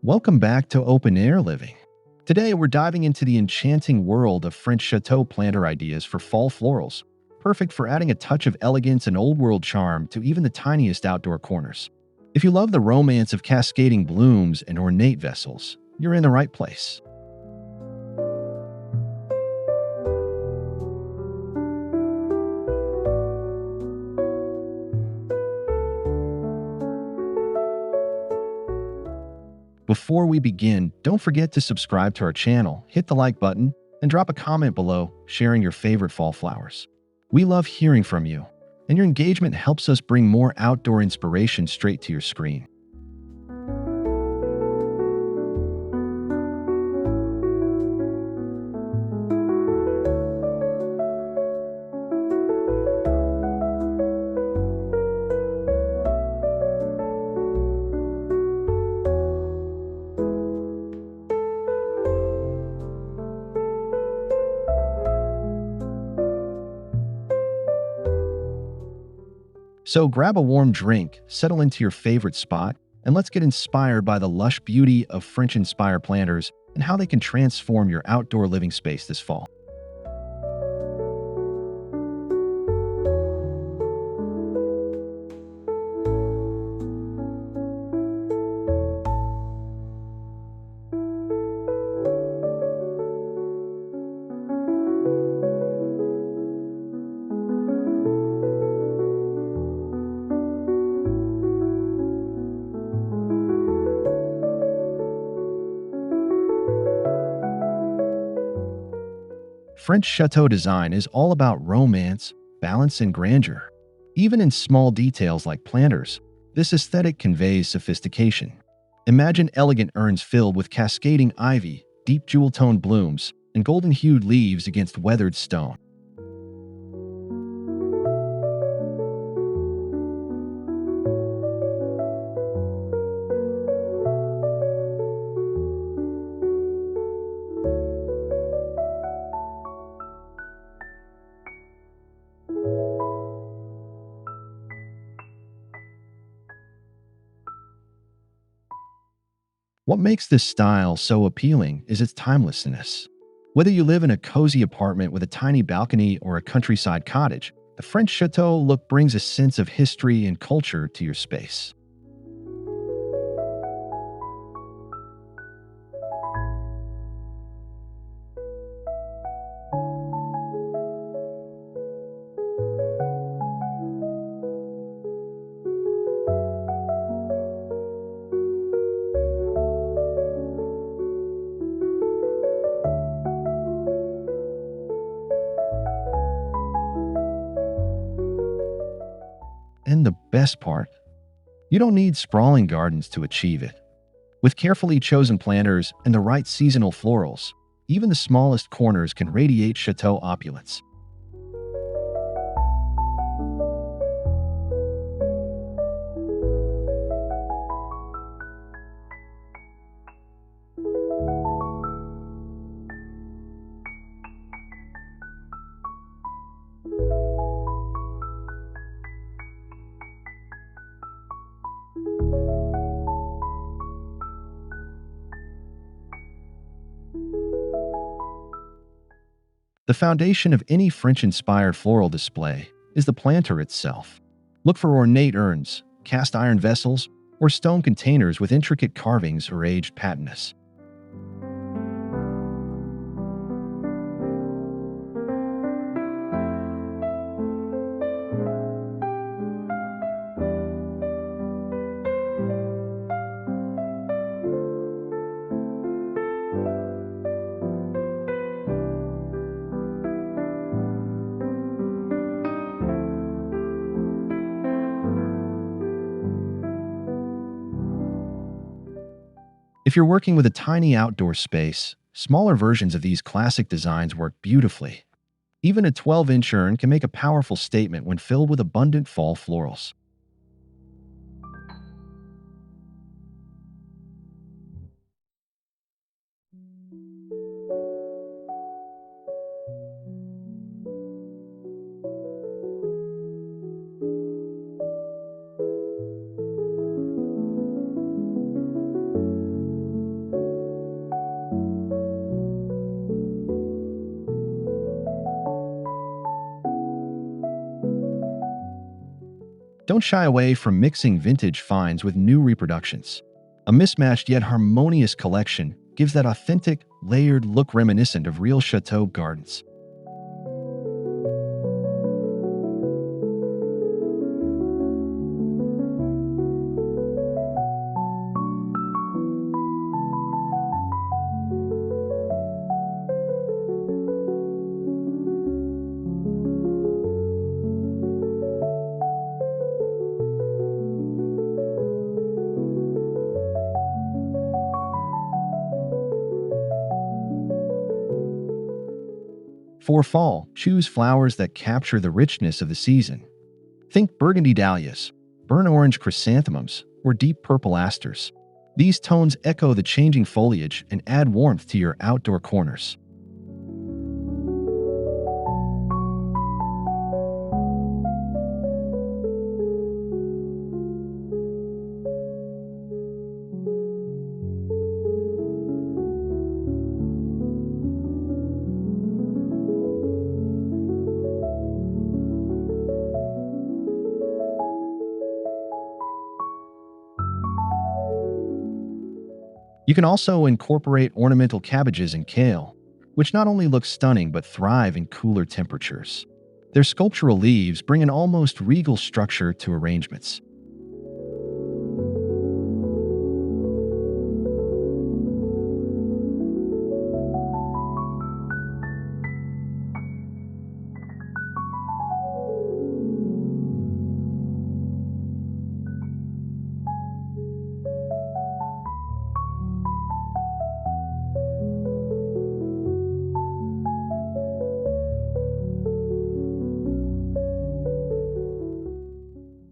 Welcome back to Open Air Living. Today we're diving into the enchanting world of French Chateau Planter Ideas for fall florals, perfect for adding a touch of elegance and old world charm to even the tiniest outdoor corners. If you love the romance of cascading blooms and ornate vessels, you're in the right place. Before we begin, don't forget to subscribe to our channel, hit the like button, and drop a comment below sharing your favorite fall flowers. We love hearing from you, and your engagement helps us bring more outdoor inspiration straight to your screen. So grab a warm drink, settle into your favorite spot, and let's get inspired by the lush beauty of French-inspired planters and how they can transform your outdoor living space this fall. French chateau design is all about romance, balance, and grandeur. Even in small details like planters, this aesthetic conveys sophistication. Imagine elegant urns filled with cascading ivy, deep jewel-toned blooms, and golden-hued leaves against weathered stone. What makes this style so appealing is its timelessness. Whether you live in a cozy apartment with a tiny balcony or a countryside cottage, the French chateau look brings a sense of history and culture to your space. And the best part, you don't need sprawling gardens to achieve it. With carefully chosen planters and the right seasonal florals, even the smallest corners can radiate chateau opulence. The foundation of any French-inspired floral display is the planter itself. Look for ornate urns, cast iron vessels, or stone containers with intricate carvings or aged patinas. If you're working with a tiny outdoor space, smaller versions of these classic designs work beautifully. Even a 12-inch urn can make a powerful statement when filled with abundant fall florals. Don't shy away from mixing vintage finds with new reproductions. A mismatched yet harmonious collection gives that authentic, layered look reminiscent of real chateau gardens. For fall, choose flowers that capture the richness of the season. Think burgundy dahlias, burnt orange chrysanthemums, or deep purple asters. These tones echo the changing foliage and add warmth to your outdoor corners. You can also incorporate ornamental cabbages and kale, which not only look stunning but thrive in cooler temperatures. Their sculptural leaves bring an almost regal structure to arrangements.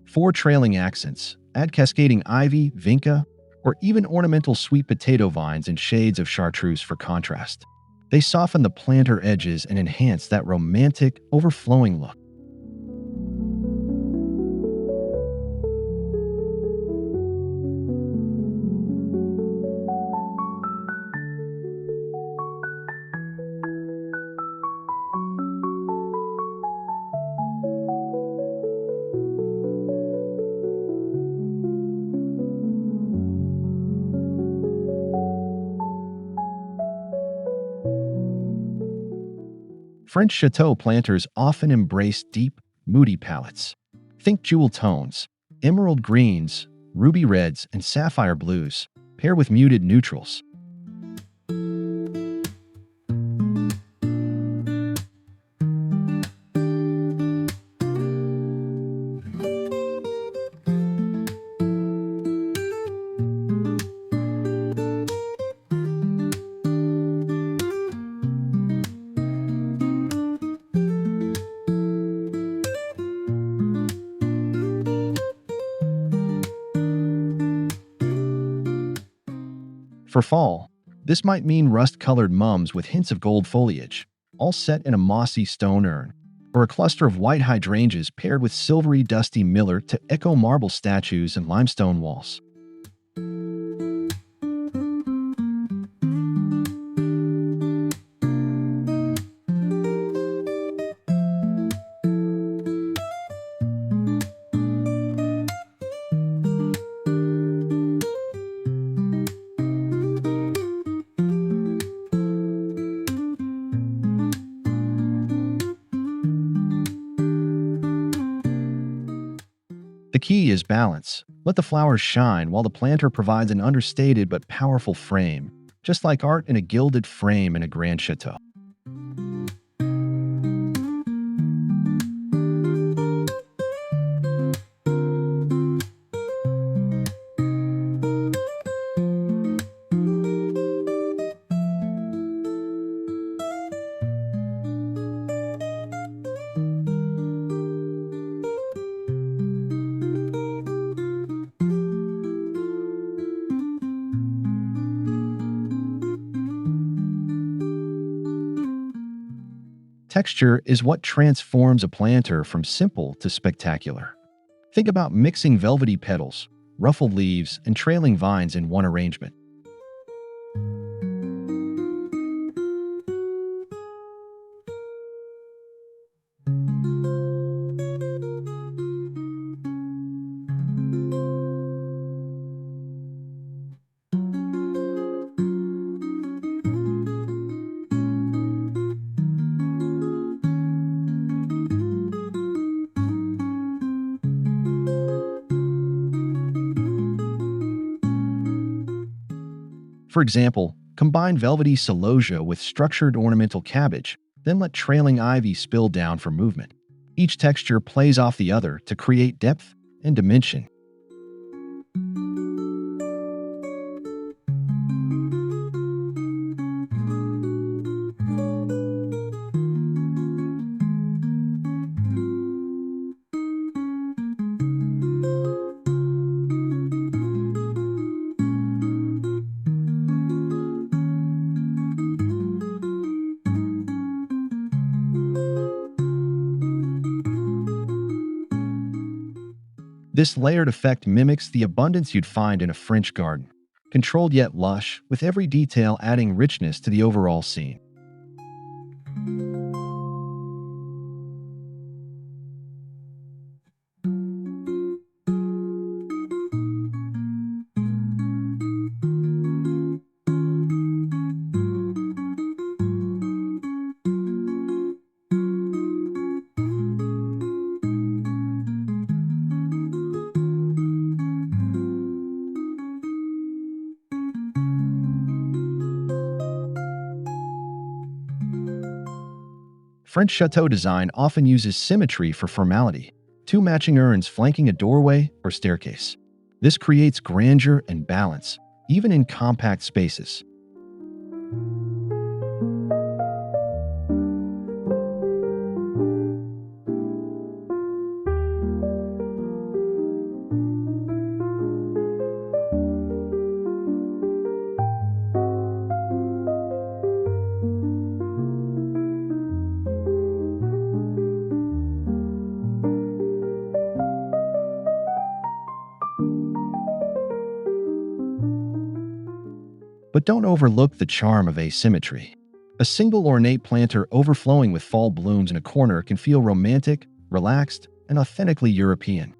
For trailing accents, add cascading ivy, vinca, or even ornamental sweet potato vines in shades of chartreuse for contrast. They soften the planter edges and enhance that romantic, overflowing look. French chateau planters often embrace deep, moody palettes. Think jewel tones, emerald greens, ruby reds, and sapphire blues, paired with muted neutrals. For fall, this might mean rust-colored mums with hints of gold foliage, all set in a mossy stone urn, or a cluster of white hydrangeas paired with silvery dusty miller to echo marble statues and limestone walls. The key is balance. Let the flowers shine while the planter provides an understated but powerful frame, just like art in a gilded frame in a grand chateau. Texture is what transforms a planter from simple to spectacular. Think about mixing velvety petals, ruffled leaves, and trailing vines in one arrangement. For example, combine velvety celosia with structured ornamental cabbage, then let trailing ivy spill down for movement. Each texture plays off the other to create depth and dimension. This layered effect mimics the abundance you'd find in a French garden, controlled yet lush, with every detail adding richness to the overall scene. French chateau design often uses symmetry for formality, two matching urns flanking a doorway or staircase. This creates grandeur and balance, even in compact spaces. But don't overlook the charm of asymmetry. A single ornate planter overflowing with fall blooms in a corner can feel romantic, relaxed, and authentically European.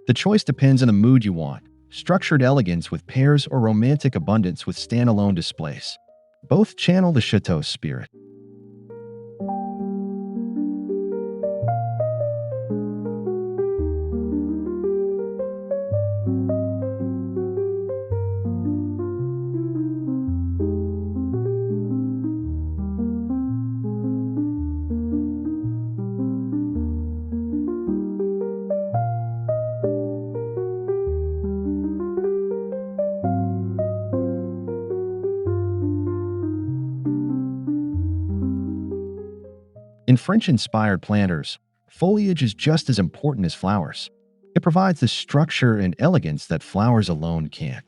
The choice depends on the mood you want: structured elegance with pairs or romantic abundance with standalone displays. Both channel the chateau spirit. In French-inspired planters, foliage is just as important as flowers. It provides the structure and elegance that flowers alone can't.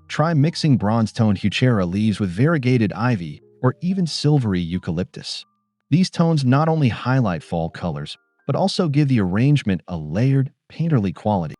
Try mixing bronze-toned heuchera leaves with variegated ivy or even silvery eucalyptus. These tones not only highlight fall colors, but also give the arrangement a layered, painterly quality.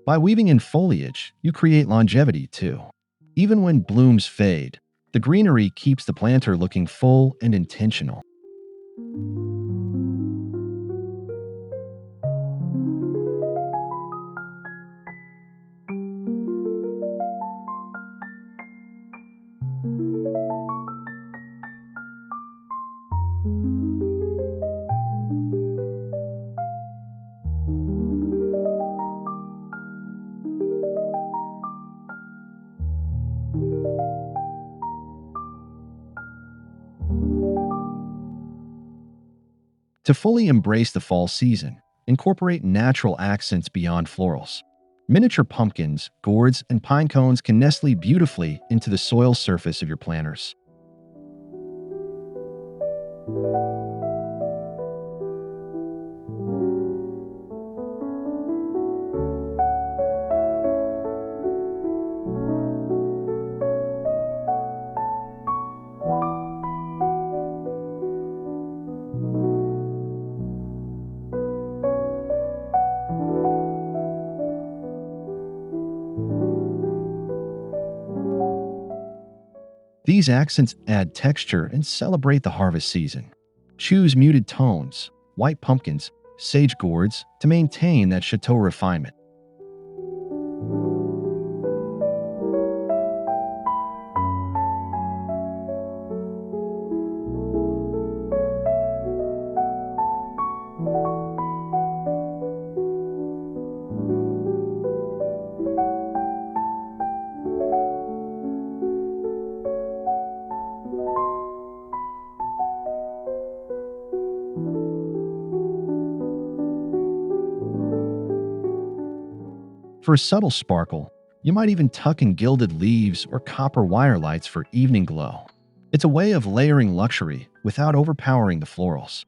By weaving in foliage, you create longevity too. Even when blooms fade, the greenery keeps the planter looking full and intentional. To fully embrace the fall season, incorporate natural accents beyond florals. Miniature pumpkins, gourds, and pine cones can nestle beautifully into the soil surface of your planters. These accents add texture and celebrate the harvest season. Choose muted tones, white pumpkins, sage gourds to maintain that chateau refinement. For a subtle sparkle, you might even tuck in gilded leaves or copper wire lights for evening glow. It's a way of layering luxury without overpowering the florals.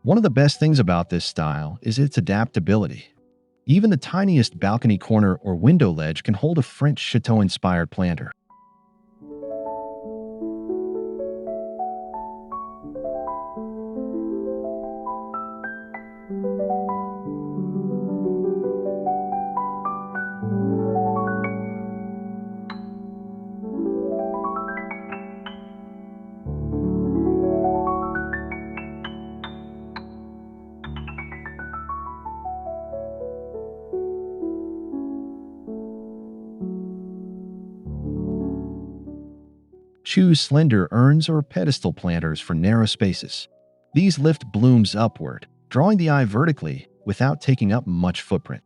One of the best things about this style is its adaptability. Even the tiniest balcony corner or window ledge can hold a French chateau-inspired planter. Choose slender urns or pedestal planters for narrow spaces. These lift blooms upward, drawing the eye vertically without taking up much footprint.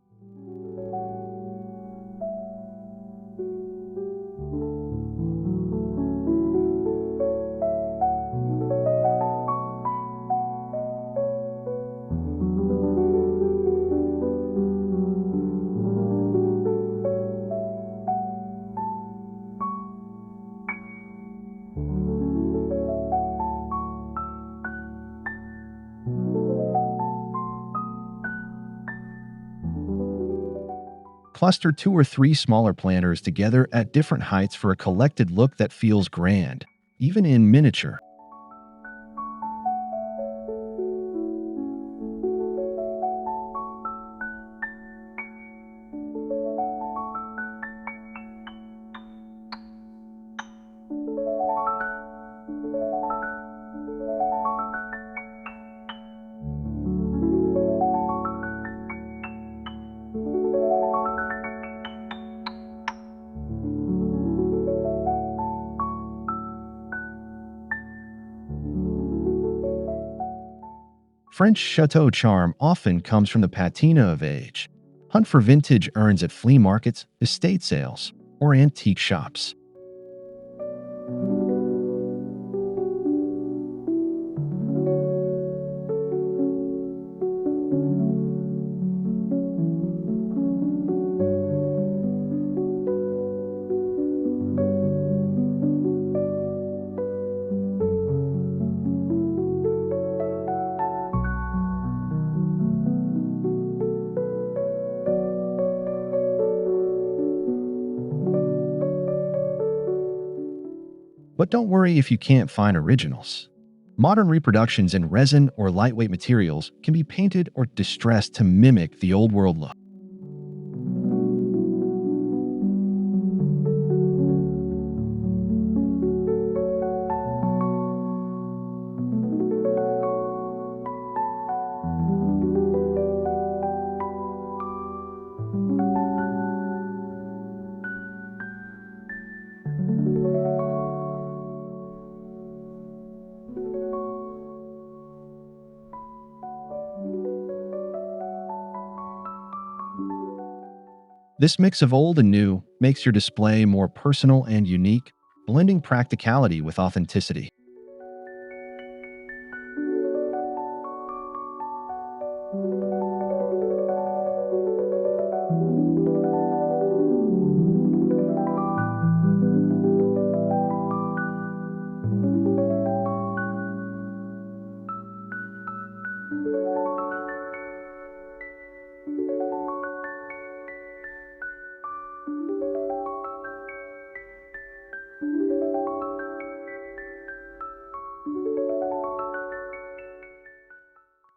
Cluster two or three smaller planters together at different heights for a collected look that feels grand, even in miniature. French chateau charm often comes from the patina of age. Hunt for vintage urns at flea markets, estate sales, or antique shops. But don't worry if you can't find originals. Modern reproductions in resin or lightweight materials can be painted or distressed to mimic the old world look. This mix of old and new makes your display more personal and unique, blending practicality with authenticity.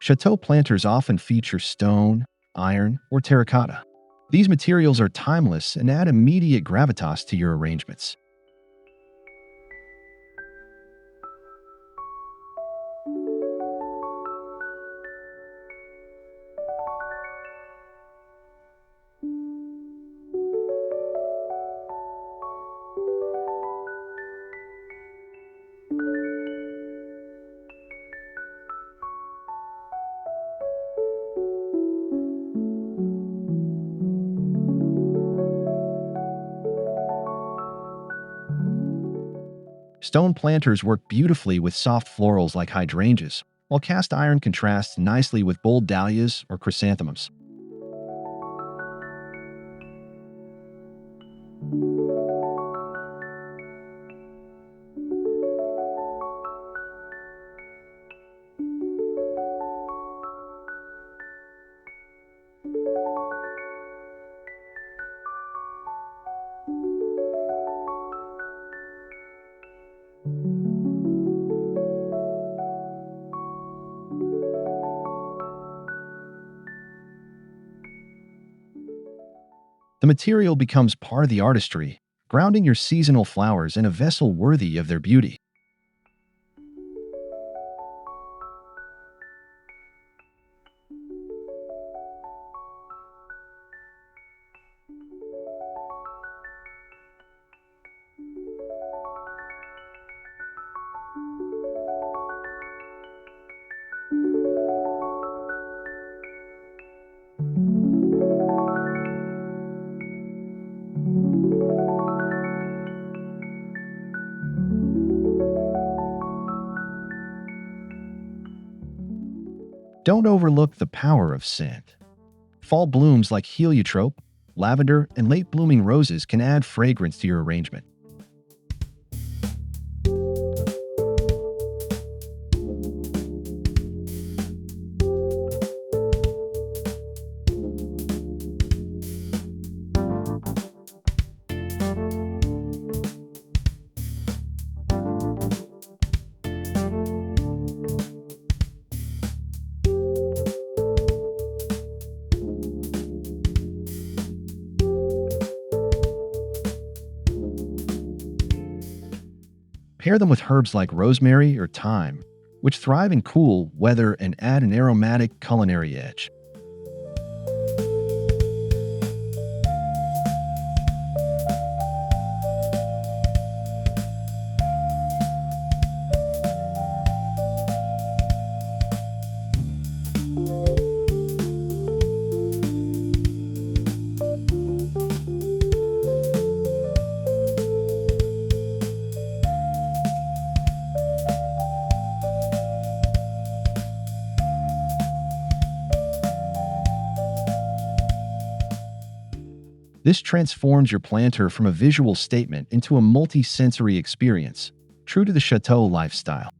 Chateau planters often feature stone, iron, or terracotta. These materials are timeless and add immediate gravitas to your arrangements. Stone planters work beautifully with soft florals like hydrangeas, while cast iron contrasts nicely with bold dahlias or chrysanthemums. The material becomes part of the artistry, grounding your seasonal flowers in a vessel worthy of their beauty. Don't overlook the power of scent. Fall blooms like heliotrope, lavender, and late blooming roses can add fragrance to your arrangement. Pair them with herbs like rosemary or thyme, which thrive in cool weather and add an aromatic culinary edge. This transforms your planter from a visual statement into a multi-sensory experience, true to the chateau lifestyle.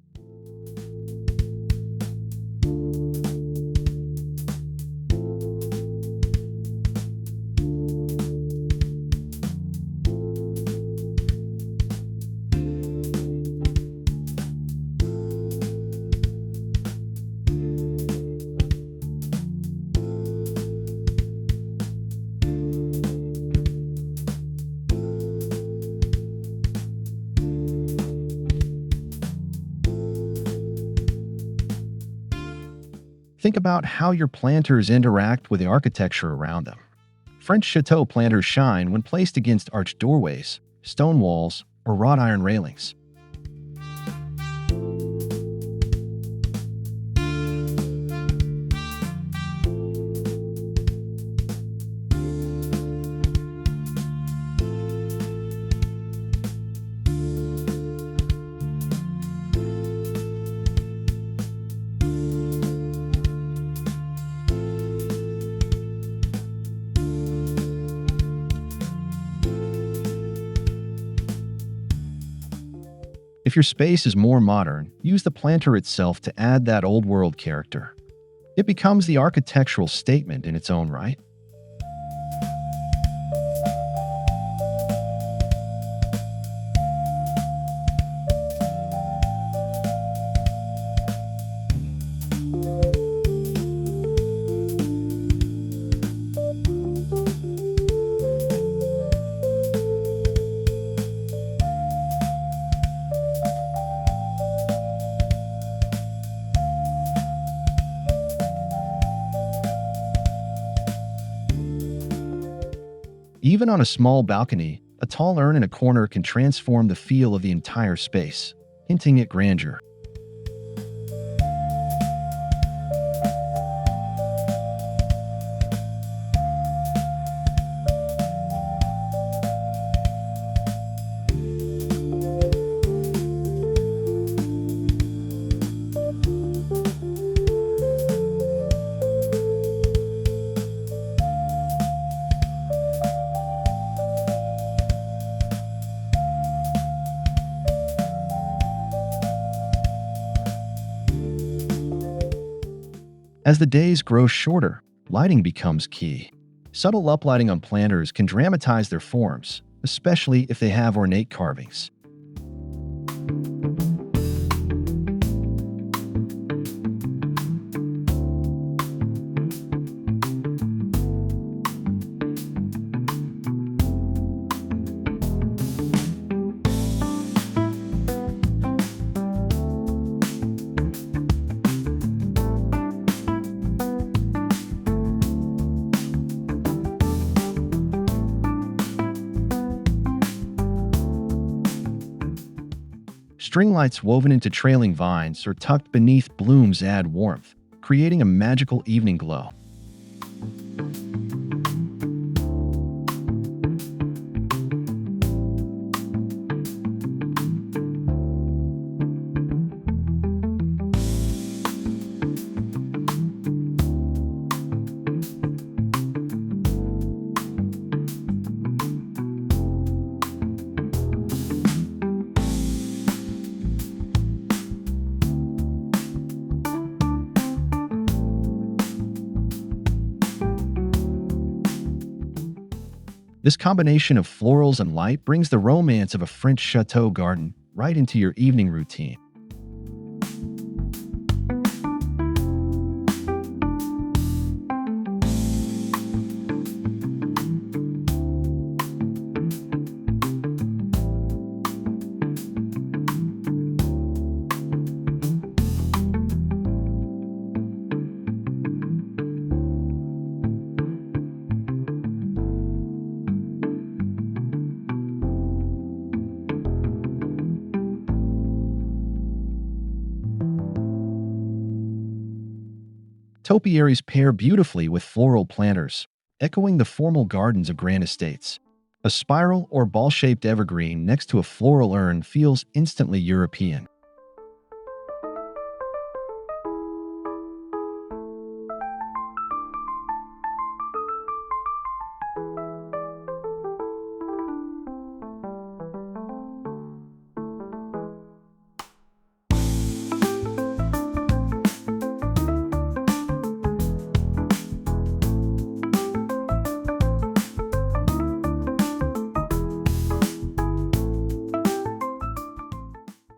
Think about how your planters interact with the architecture around them. French chateau planters shine when placed against arched doorways, stone walls, or wrought iron railings. If your space is more modern, use the planter itself to add that old world character. It becomes the architectural statement in its own right. Even on a small balcony, a tall urn in a corner can transform the feel of the entire space, hinting at grandeur. As the days grow shorter, lighting becomes key. Subtle uplighting on planters can dramatize their forms, especially if they have ornate carvings. String lights woven into trailing vines or tucked beneath blooms add warmth, creating a magical evening glow. This combination of florals and light brings the romance of a French chateau garden right into your evening routine. Topiaries pair beautifully with floral planters, echoing the formal gardens of grand estates. A spiral or ball-shaped evergreen next to a floral urn feels instantly European.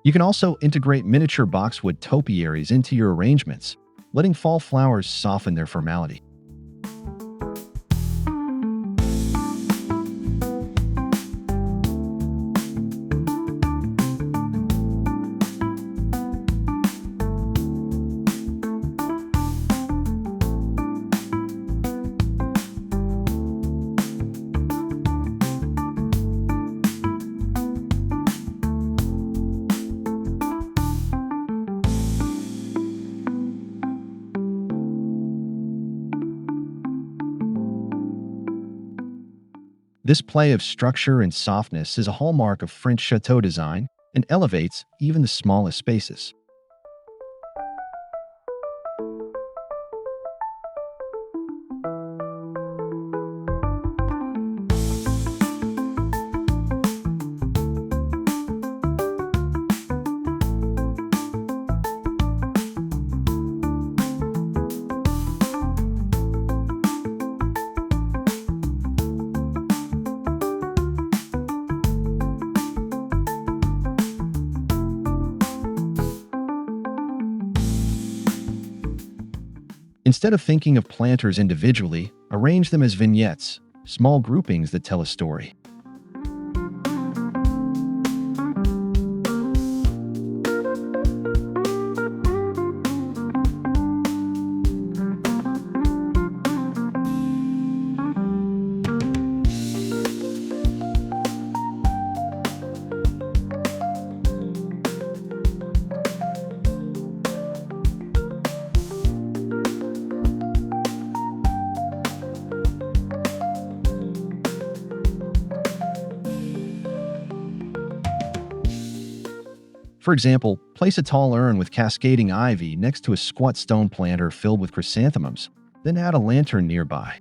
You can also integrate miniature boxwood topiaries into your arrangements, letting fall flowers soften their formality. This play of structure and softness is a hallmark of French chateau design and elevates even the smallest spaces. Instead of thinking of planters individually, arrange them as vignettes, small groupings that tell a story. For example, place a tall urn with cascading ivy next to a squat stone planter filled with chrysanthemums, then add a lantern nearby.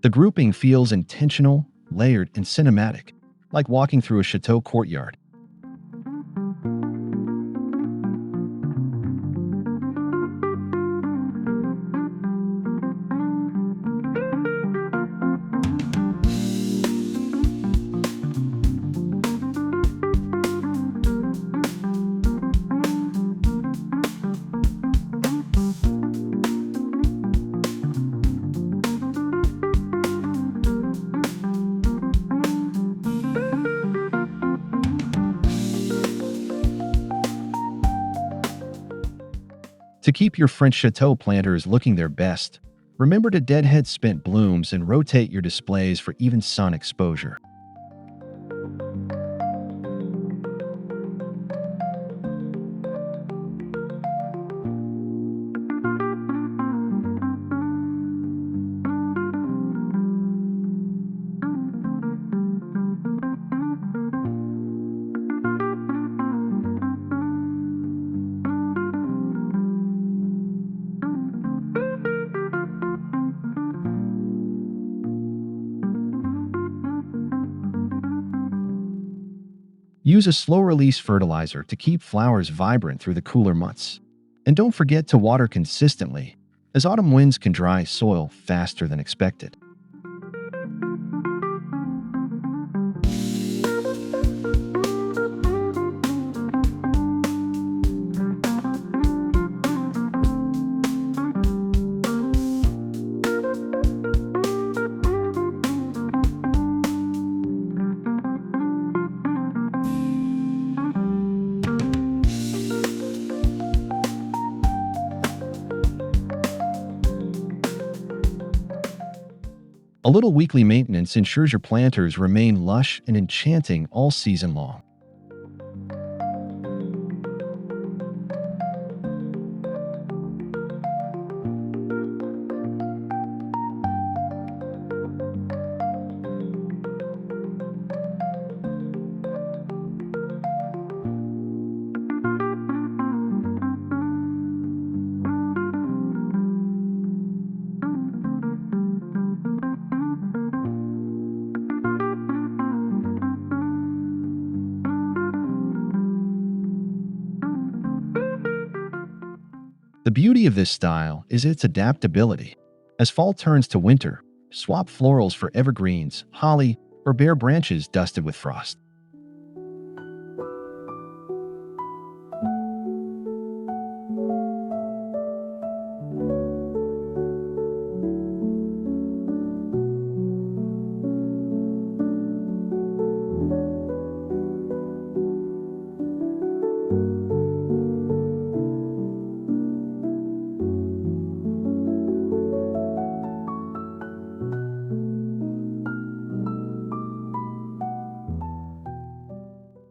The grouping feels intentional, layered, and cinematic, like walking through a chateau courtyard. To keep your French chateau planters looking their best, remember to deadhead spent blooms and rotate your displays for even sun exposure. Use a slow-release fertilizer to keep flowers vibrant through the cooler months. And don't forget to water consistently, as autumn winds can dry soil faster than expected. A little weekly maintenance ensures your planters remain lush and enchanting all season long. The beauty of this style is its adaptability. As fall turns to winter, swap florals for evergreens, holly, or bare branches dusted with frost.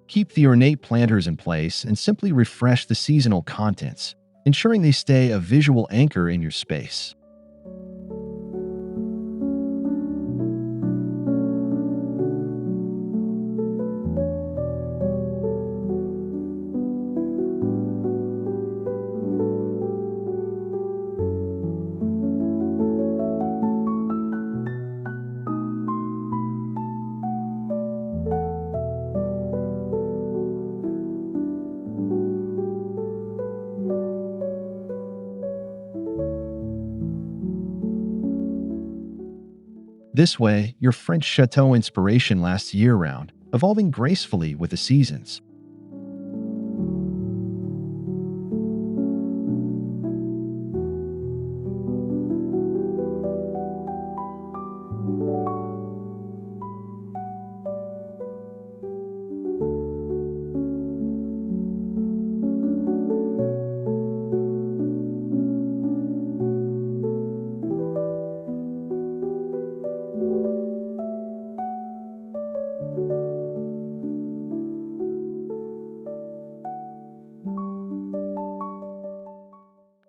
Keep the ornate planters in place and simply refresh the seasonal contents, ensuring they stay a visual anchor in your space. This way, your French chateau inspiration lasts year-round, evolving gracefully with the seasons.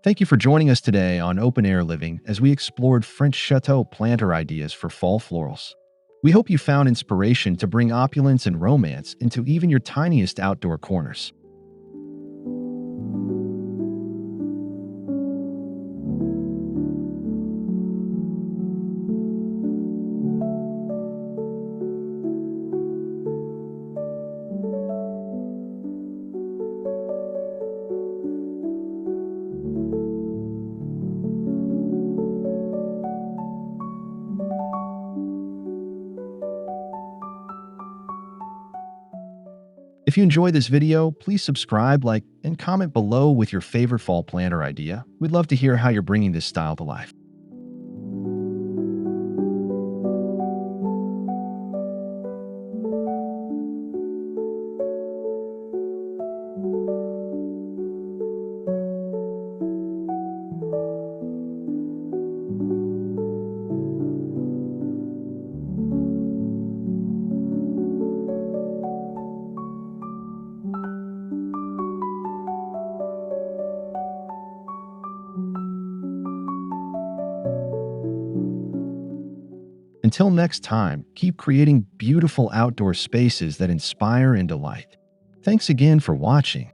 Thank you for joining us today on Open Air Living as we explored French chateau planter ideas for fall florals. We hope you found inspiration to bring opulence and romance into even your tiniest outdoor corners. If you enjoyed this video, please subscribe, like, and comment below with your favorite fall planter idea. We'd love to hear how you're bringing this style to life. Until next time, keep creating beautiful outdoor spaces that inspire and delight. Thanks again for watching.